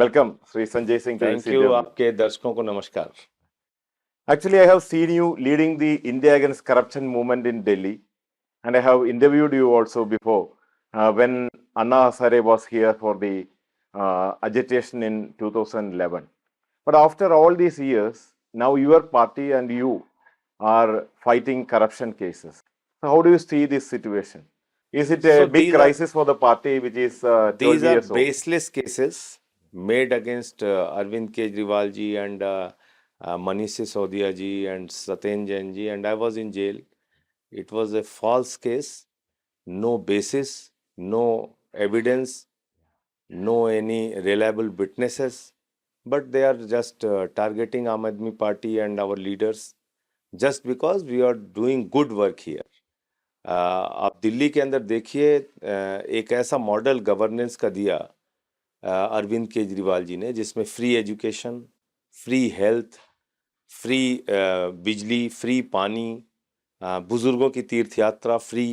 Welcome, Sri Sanjay Singh to thank you. NCW. आपके दर्शकों को नमस्कार। Actually, I have seen you leading the India Against Corruption movement in Delhi, and I have interviewed you also before when Anna Hazare was here for the agitation in 2011. But after all these years, now your party and you are fighting corruption cases. So, how do you see this situation? Is it a So big crisis for the party which is 12 these are years old? baseless cases made against Arvind Kejriwal ji and Manish Sisodia ji and Saten Jain ji, and I was in jail. It was a false case, no basis, no evidence, no any reliable witnesses, but they are just targeting Aam Aadmi Party and our leaders just because we are doing good work here. आप दिल्ली के अंदर देखिए, एक ऐसा model governance का दिया अरविंद केजरीवाल जी ने, जिसमें free education, free health, free बिजली, फ्री पानी, बुजुर्गों की तीर्थ यात्रा फ्री,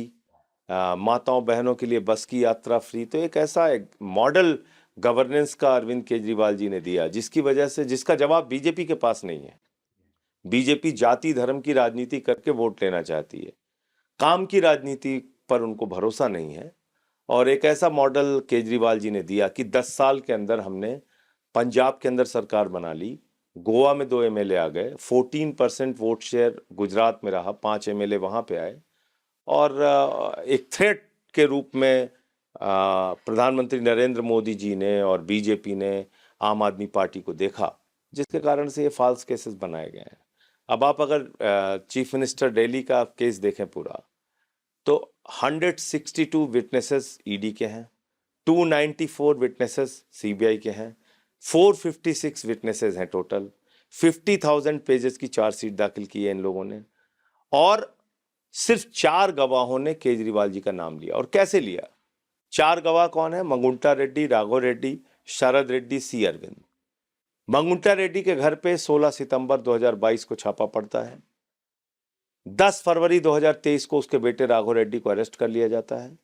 माताओं बहनों के लिए बस की यात्रा फ्री। तो एक ऐसा एक मॉडल गवर्नेंस का अरविंद केजरीवाल जी ने दिया, जिसकी वजह से जिसका जवाब बीजेपी के पास नहीं है। बीजेपी जाति धर्म की राजनीति करके वोट लेना चाहती है, काम की राजनीति पर उनको भरोसा नहीं है। और एक ऐसा मॉडल केजरीवाल जी ने दिया कि 10 साल के अंदर हमने पंजाब के अंदर सरकार बना ली, गोवा में 2 एमएलए आ गए, 14% वोट शेयर गुजरात में रहा, 5 एमएलए वहां पे आए, और एक थ्रेट के रूप में प्रधानमंत्री नरेंद्र मोदी जी ने और बीजेपी ने आम आदमी पार्टी को देखा, जिसके कारण से ये फॉल्स केसेस बनाए गए हैं। अब आप अगर चीफ मिनिस्टर दिल्ली का केस देखें पूरा, तो 162 विटनेसेस ईडी के हैं, 294 विटनेसेस सीबीआई के हैं, 456 विटनेसेस हैं टोटल, 50,000 पेजेस की चार्जशीट दाखिल की है इन लोगों ने, और सिर्फ 4 गवाहों ने केजरीवाल जी का नाम लिया। और कैसे लिया? 4 गवाह कौन है? मंगुंटा रेड्डी, राघव रेड्डी, शरद रेड्डी, सी अरविंद। मंगुंटा रेड्डी के घर पे 16 सितंबर 2022 को छापा पड़ता है, 10 फरवरी 2023 को उसके बेटे राघव रेड्डी को अरेस्ट कर लिया जाता है,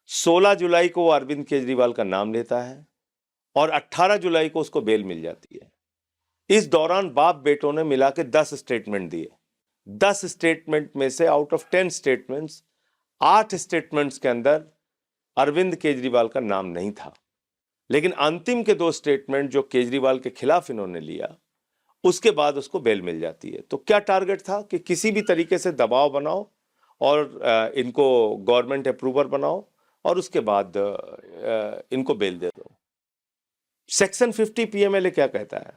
16 जुलाई को वो अरविंद केजरीवाल का नाम लेता है, और 18 जुलाई को उसको बेल मिल जाती है। इस दौरान बाप बेटों ने मिला के 10 स्टेटमेंट दिए। 10 स्टेटमेंट में से आउट ऑफ 10 स्टेटमेंट्स, 8 स्टेटमेंट्स के अंदर अरविंद केजरीवाल का नाम नहीं था। लेकिन अंतिम के 2 स्टेटमेंट जो केजरीवाल के खिलाफ इन्होंने लिया, उसके बाद उसको बेल मिल जाती है। तो क्या टारगेट था कि किसी भी तरीके से दबाव बनाओ और इनको गवर्नमेंट अप्रूवर बनाओ और उसके बाद इनको बेल दे दो। सेक्शन 50 पीएमएलए क्या कहता है?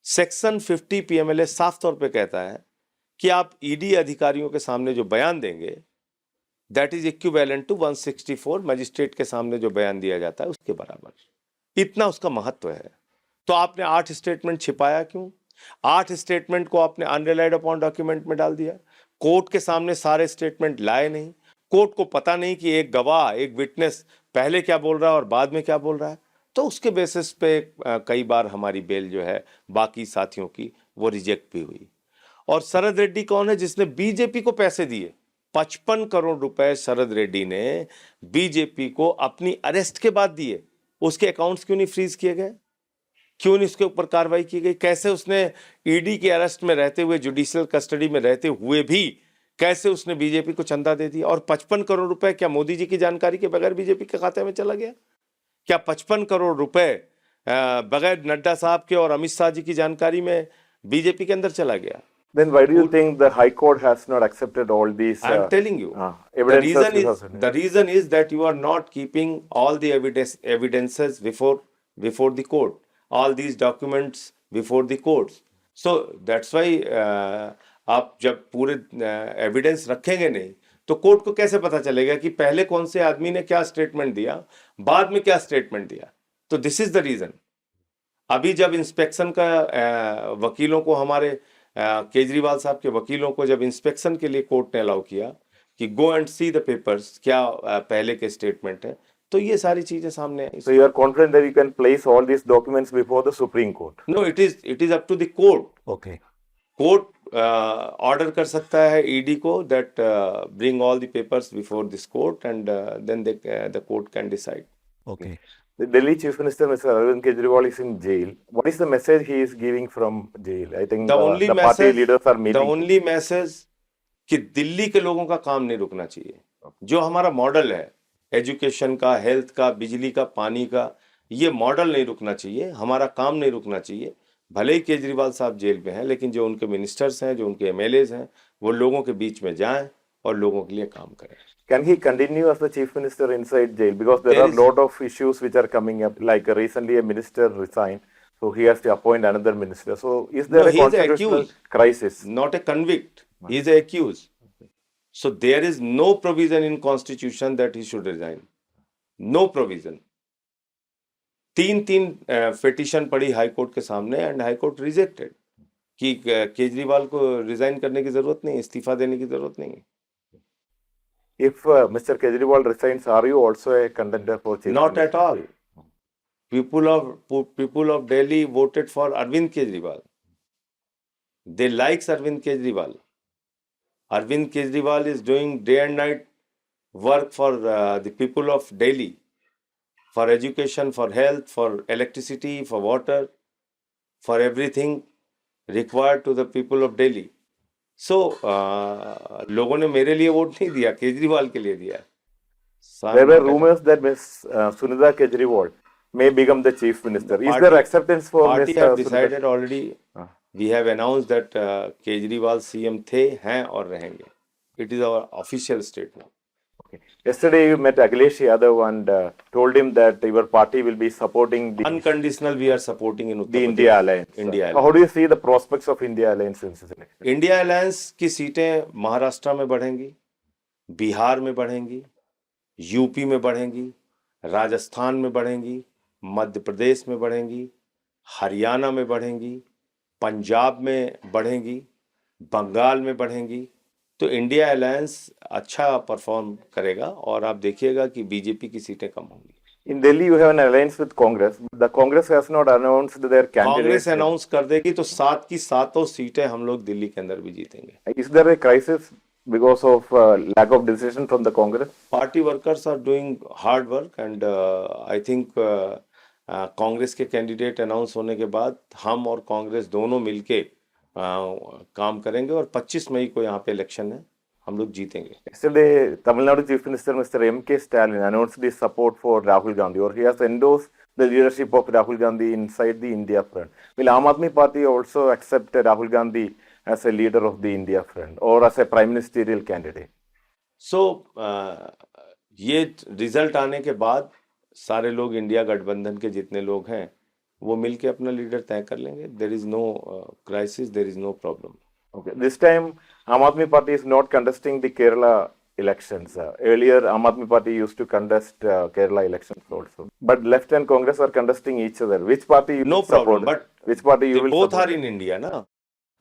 सेक्शन 50 पीएमएलए साफ तौर पे कहता है कि आप ईडी अधिकारियों के सामने जो बयान देंगे, that is equivalent to 164 magistrate के सामने जो बयान दिया जाता है उसके बराबर। इतना उसका महत्व है। तो आपने 8 स्टेटमेंट छिपाया क्यों? 8 स्टेटमेंट को आपने अनरिलाइड अपॉन डॉक्यूमेंट में डाल दिया। कोर्ट के सामने सारे स्टेटमेंट लाए नहीं। कोर्ट को पता नहीं कि एक गवाह, एक विटनेस पहले क्या बोल रहा है और बाद में क्या बोल रहा है। तो उसके बेसिस पे कई बार हमारी बेल जो है बाकी साथियों की वो रिजेक्ट भी हुई। और शरद रेड्डी कौन है? जिसने बीजेपी को पैसे दिए। 55 करोड़ रुपए शरद रेड्डी ने बीजेपी को अपनी अरेस्ट के बाद दिए। उसके अकाउंट्स क्यों नहीं फ्रीज किए गए? क्यों नहीं उसके ऊपर कार्रवाई की गई? कैसे उसने ईडी के अरेस्ट में रहते हुए, जुडिशियल कस्टडी में रहते हुए भी कैसे उसने बीजेपी को चंदा दे दिया? और 55 करोड़ रुपए क्या मोदी जी की जानकारी के बगैर बीजेपी के खाते में चला गया? क्या 55 करोड़ रुपए बगैर नड्डा साहब के और अमित शाह जी की जानकारी में बीजेपी के अंदर चला गया? Then why do you think the High Court has not accepted all these? I'm telling you, evidences. The reason is that you are not keeping all the evidences before the court, all these documents before the courts. So that's why आप जब पूरे evidence रखेंगे नहीं तो court को कैसे पता चलेगा कि पहले कौन से आदमी ने क्या स्टेटमेंट दिया, बाद में क्या स्टेटमेंट दिया? तो दिस इज द रीजन। अभी जब इंस्पेक्शन का वकीलों को, हमारे केजरीवाल साहब के वकीलों को जब इंस्पेक्शन के लिए कोर्ट ने अलाउ किया कि go and see the papers, क्या पहले के स्टेटमेंट है, तो ये सारी चीजें सामने आई। So you are confident that you can place all these documents before the Supreme Court? No, it is up to the court. Okay. Court order कर सकता है ईडी को that bring all the papers before this court and then the court can decide. Okay, The Delhi Chief Minister, Mr. Arvind Kejriwal, is in jail. What is the message he is giving from jail? I think The only the party message, leaders are the meeting. only message कि दिल्ली के लोगों का काम नहीं रुकना चाहिए। जो हमारा मॉडल है एजुकेशन का, हेल्थ का, बिजली का, पानी का, ये मॉडल नहीं रुकना चाहिए, हमारा काम नहीं रुकना चाहिए। भले ही केजरीवाल साहब जेल में हैं, लेकिन जो उनके मिनिस्टर्स हैं, जो उनके एमएलएज हैं, वो लोगों के बीच में जाएं और लोगों के लिए काम करें। Can he continue as the chief minister inside jail? Because there There are is- lot of issues which are coming up. Like recently, a minister resigned, so he has to appoint another minister. So, is there No, a he is constitutional accused. crisis? Not a convict, he is accused. So there is no provision in constitution that he should resign. No provision. तीन petition पड़ी high court के सामने and high court rejected कि केजरीवाल को resign करने की जरूरत नहीं, इस्तीफा देने की जरूरत नहीं है। If Mr. Kejriwal resigns, are you also a contender for chief Not minister? at all. People of Delhi voted for Arvind Kejriwal. They likes Arvind Kejriwal. Arvind Kejriwal is doing day and night work for the people of Delhi, for education, for health, for electricity, for water, for everything required to the people of Delhi. So लोगों ने मेरे लिए vote नहीं दिया, केजरीवाल के लिए दिया। So There I'm were not a- rumors that Ms. Sunita Kejriwal may become the chief minister. Is Party- there acceptance for Party Ms. have Sunita? decided already. We have announced that Kejriwal CM थे, हैं और रहेंगे. It is our official statement. Okay. Yesterday, you met Akhilesh Yadav and told him that your party will be supporting the Unconditional, we are supporting in Uttar India Pradesh. Alliance. India How Alliance. do you see the prospects of India Alliance in this election? India alliance की सीटें महाराष्ट्र में बढ़ेंगी, बिहार में बढ़ेंगी, UP में बढ़ेंगी, राजस्थान में बढ़ेंगी, मध्य प्रदेश में बढ़ेंगी, हरियाणा में बढ़ेंगी, पंजाब में बढ़ेंगी, बंगाल में बढ़ेंगी। तो इंडिया अलायंस अच्छा परफॉर्म करेगा और आप देखिएगा कि बीजेपी की सीटें कम होंगी। In Delhi, you have an alliance with Congress. The Congress has not announced their Congress candidates. Announce कर देगी तो 7 की 7 सीटें हम लोग दिल्ली के अंदर भी जीतेंगे। Is there a crisis because of lack of decision from the Congress? Party workers are doing hard work and I think Congress के कैंडिडेट अनाउंस होने के बाद हम और कांग्रेस दोनों मिलके काम करेंगे और 25 मई को यहाँ पे इलेक्शन है, हम लोग जीतेंगे। Yesterday, Tamil Nadu Chief Minister Mr. M.K. Stalin announced his support for Rahul Gandhi, or he has endorsed the leadership of Rahul Gandhi inside the India Front. Will Aam Aadmi Party also accept Rahul Gandhi as a leader of the India Front or as a prime ministerial candidate? सो ये result आने के बाद सारे लोग India गठबंधन के जितने लोग हैं वो मिलके अपना लीडर तय कर लेंगे। There is no crisis, there is no problem. Okay. This time, Aam Aadmi Party is not contesting the Kerala elections. Earlier, Aam Aadmi Party used to contest Kerala elections also. But Left and Congress are contesting each other. Which party you No will support? problem, but which party you they will both support? are in India, na?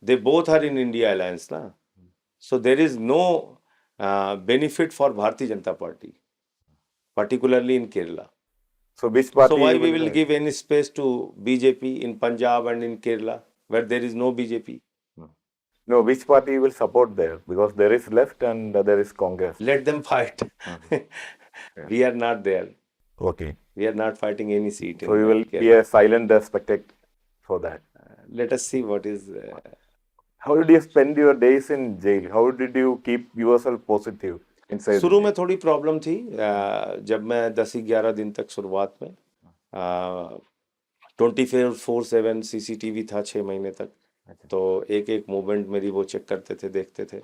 They both are in India alliance, na? So there is no benefit for Bharatiya Janata Party, particularly in Kerala. So which party? So why you we will give any space to BJP in Punjab and in Kerala where there is no BJP? No, which party you will support there? Because there is Left and there is Congress. Let them fight. We are not there. Okay. We are not fighting any seat. So in you will Kerala. be a silent spectator for that. Let us see what is. How did you spend your days in jail? How did you keep yourself positive inside? शुरू में थोड़ी problem थी जब मैं 10-11 दिन तक शुरुआत में 24/7 सीसीटीवी था 6 महीने तक, तो एक एक मूवमेंट मेरी वो चेक करते थे, देखते थे।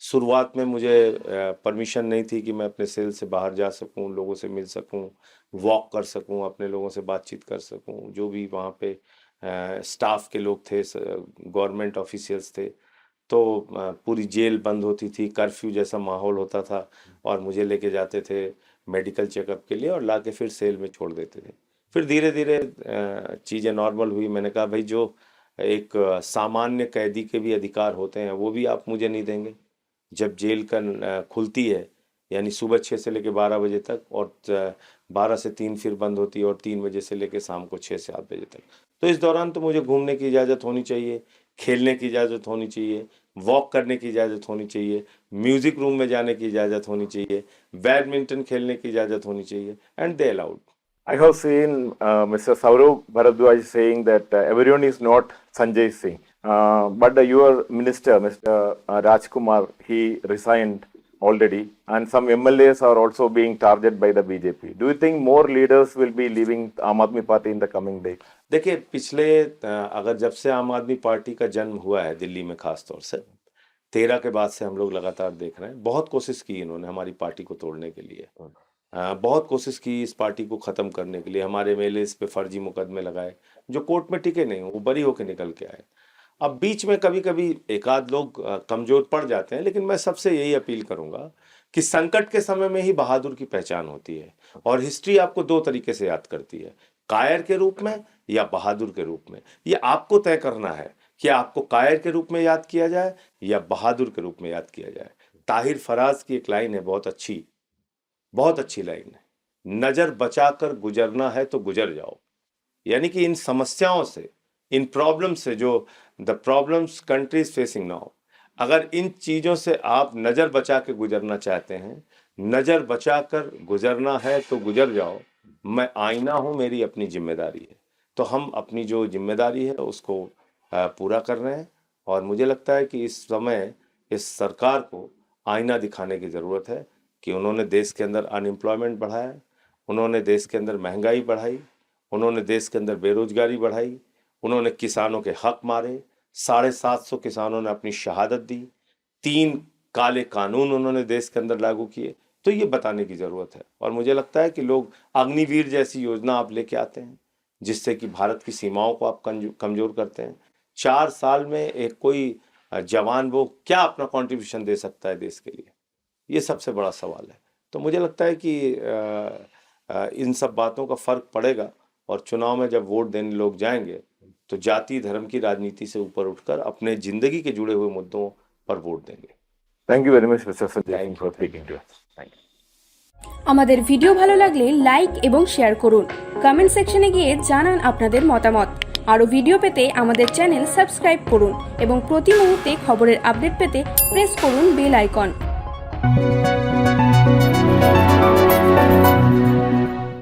शुरुआत में मुझे परमिशन नहीं थी कि मैं अपने सेल से बाहर जा सकूं, लोगों से मिल सकूं, वॉक कर सकूं, अपने लोगों से बातचीत कर सकूं। जो भी वहाँ पे स्टाफ के लोग थे, गवर्नमेंट ऑफिशियल्स थे, तो पूरी जेल बंद होती थी, कर्फ्यू जैसा माहौल होता था और मुझे लेके जाते थे मेडिकल चेकअप के लिए और लाके फिर सेल में छोड़ देते थे। फिर धीरे धीरे चीज़ें नॉर्मल हुई। मैंने कहा भाई जो एक सामान्य कैदी के भी अधिकार होते हैं वो भी आप मुझे नहीं देंगे। जब जेल का खुलती है यानी सुबह 6 से लेकर 12 बजे तक और 12 से 3 फिर बंद होती है और 3 बजे से लेकर शाम को 6 से 8 बजे तक, तो इस दौरान तो मुझे घूमने की इजाज़त होनी चाहिए, खेलने की इजाज़त होनी चाहिए, वॉक करने की इजाज़त होनी चाहिए, म्यूज़िक रूम में जाने की इजाज़त होनी चाहिए, बैडमिंटन खेलने की इजाज़त होनी चाहिए, and they allowed. I have seen Mr. Saurav Bharadwaj saying that everyone is not Sanjay Singh, but your minister, Mr. Rajkumar, he resigned already, and some MLAs are also being targeted by the BJP. Do you think more leaders will be leaving Aam Aadmi Party in the coming days? देखिए पिछले अगर जब से आम आदमी party का जन्म हुआ है दिल्ली में, खास तौर से 13 के बाद से हम लोग लगातार देख रहे हैं, बहुत कोशिश की इन्होंने हमारी पार्टी को तोड़ने के लिए, बहुत कोशिश की इस पार्टी को ख़त्म करने के लिए। हमारे एमएलए पे फर्जी मुकदमे लगाए जो कोर्ट में टिके नहीं, वो बरी होकर निकल के आए। अब बीच में कभी कभी एक आध लोग कमज़ोर पड़ जाते हैं, लेकिन मैं सबसे यही अपील करूंगा कि संकट के समय में ही बहादुर की पहचान होती है, और हिस्ट्री आपको दो तरीके से याद करती है, कायर के रूप में या बहादुर के रूप में। ये आपको तय करना है कि आपको कायर के रूप में याद किया जाए या बहादुर के रूप में याद किया जाए। ताहिर फराज की एक लाइन है, बहुत अच्छी लाइन है, नजर बचाकर गुजरना है तो गुजर जाओ। यानी कि इन समस्याओं से, इन प्रॉब्लम से, जो the problems country is facing now, अगर इन चीज़ों से आप नज़र बचा के गुजरना चाहते हैं, नज़र बचाकर गुजरना है तो गुजर जाओ। मैं आईना हूँ, मेरी अपनी जिम्मेदारी है। तो हम अपनी जो जिम्मेदारी है उसको पूरा कर रहे हैं, और मुझे लगता है कि इस समय इस सरकार को आईना दिखाने की ज़रूरत है कि उन्होंने देश के अंदर अनएम्प्लॉयमेंट बढ़ाया, उन्होंने देश के अंदर महंगाई बढ़ाई, उन्होंने देश के अंदर बेरोजगारी बढ़ाई, उन्होंने किसानों के हक मारे, 750 किसानों ने अपनी शहादत दी, 3 काले कानून उन्होंने देश के अंदर लागू किए। तो ये बताने की ज़रूरत है, और मुझे लगता है कि लोग अग्निवीर जैसी योजना आप लेके आते हैं जिससे कि भारत की सीमाओं को आप कमज़ोर करते हैं। 4 साल में एक कोई जवान वो क्या अपना कंट्रीब्यूशन दे सकता है देश के लिए, ये सबसे बड़ा सवाल है। तो मुझे लगता है कि इन सब बातों का फ़र्क पड़ेगा, और चुनाव में जब वोट देने लोग जाएंगे तो जाति धर्म की राजनीति से ऊपर उठकर अपने जिंदगी के जुड़े हुए मुद्दों पर वोट देंगे। Thank you very much, Mr. Sanjay Singh, for speaking to us. Thank you. আমাদের ভিডিও ভালো লাগলে লাইক এবং শেয়ার করুন, কমেন্ট সেকশনে গিয়ে জানান আপনাদের মতামত। আরও ভিডিও পেতে আমাদের চ্যানেল সাবস্ক্রাইব করুন এবং প্রতি মুহূর্তে খবরের আপডেট পেতে প্রেস করুন বেল আইকন।